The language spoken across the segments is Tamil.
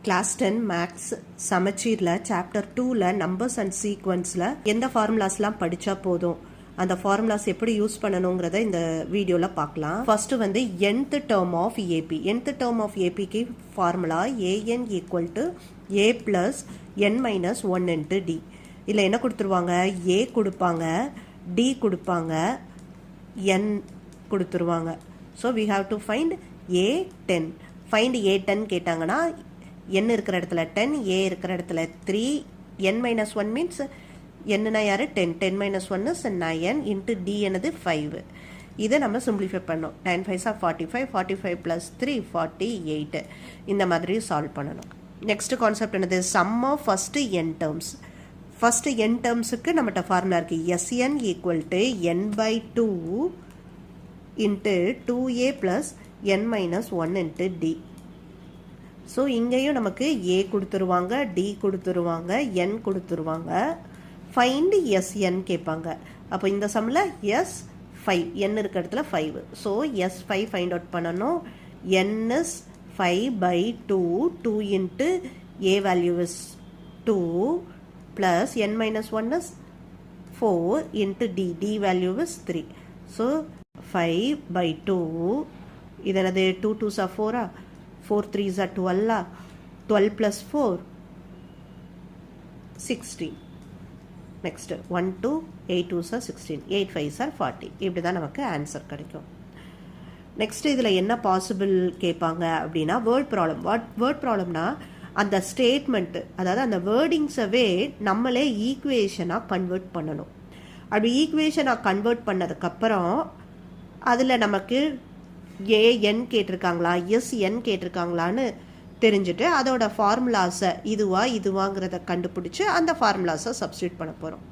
கிளாஸ் 10 மேக்ஸ் சமச்சீரில் சாப்டர் 2ல நம்பர்ஸ் அண்ட் சீக்வன்ஸில் எந்த ஃபார்முலாஸ்லாம் படித்தா போதும், அந்த ஃபார்முலாஸ் எப்படி யூஸ் பண்ணணுங்கிறத இந்த வீடியோவில் பார்க்கலாம். ஃபர்ஸ்ட் வந்து nth term of AP. nth term of ஏபிக்கு formula an equal to a plus n minus 1 into D. இதில் என்ன கொடுத்துருவாங்க? a கொடுப்பாங்க, d கொடுப்பாங்க, n கொடுத்துருவாங்க. So we have to find a10. Find a10 கேட்டாங்கன்னா n இருக்கிற இடத்துல 10, a இருக்கிற இடத்துல 3, n மைனஸ் 1 மீன்ஸ் என்னன்னா யாரு 10, 10 மைனஸ் 1 இஸ் 9 இன்ட்டு டி என்னது 5. இதை நம்ம சிம்பிளிஃபை பண்ணோம். 9 5 45, 45 ப்ளஸ் 3 48. இந்த மாதிரி சால்வ் பண்ணணும். நெக்ஸ்ட் கான்செப்ட் என்னது? Sum of first n terms. First n டேர்ம்ஸுக்கு நம்மகிட்ட ஃபார்முலா இருக்கு. Sn equal to n by 2 into 2a plus n minus 1 into D. So இங்கேயும் நமக்கு a கொடுத்துருவாங்க, d கொடுத்துருவாங்க, n கொடுத்துருவாங்க. ஃபைண்ட் Sn கேட்பாங்க. அப்போ இந்த சம்மில் S5, n இருக்கிற இடத்துல 5. ஸோ S5 ஃபைண்ட் அவுட் பண்ணணும். n is 5 by 2, 2 into a value is 2 plus n minus 1 is 4 into d, d value is 3. So 5 by 2, இது என்னது 2 2s are 4, 4 3s are 12, 12 plus 4 16. Next 1 2, 8 2s are 16, 8 5s are 40. இப்படி தான் நமக்கு ஆன்சர் கிடைக்கும். நெக்ஸ்ட் இதில் என்ன பாசிபிள் கேட்பாங்க அப்படின்னா வேர்ட் ப்ராப்ளம். வேர்ட் ப்ராப்ளம்னா அந்த ஸ்டேட்மெண்ட், அதாவது அந்த வேர்டிங்ஸவே நம்மளே ஈக்குவேஷனாக கன்வெர்ட் பண்ணணும். அப்படி ஈக்குவேஷனாக கன்வெர்ட் பண்ணதுக்கப்புறம் அதில் நமக்கு ஏஎன் கேட்டிருக்காங்களா, எஸ்என் கேட்டிருக்காங்களான்னு தெரிஞ்சுட்டு அதோட ஃபார்முலாஸை இதுவாங்கிறத கண்டுபிடிச்சி அந்த ஃபார்முலாஸை சப்ஸ்டியூட் பண்ண போகிறோம்.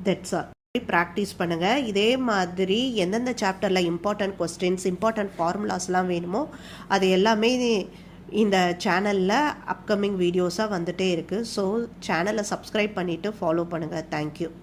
That's all. ப்ராக்டிஸ் பண்ணுங்கள். இதே மாதிரி எந்தெந்த சாப்டரில் இம்பார்ட்டன்ட் கொஸ்டின்ஸ், இம்பார்ட்டன்ட் ஃபார்முலாஸ்லாம் வேணுமோ அது எல்லாமே இந்த சேனலில் அப்கமிங் வீடியோஸாக வந்துகிட்டே இருக்குது. ஸோ சேனலை சப்ஸ்கிரைப் பண்ணிவிட்டு ஃபாலோ பண்ணுங்கள். தேங்க்யூ.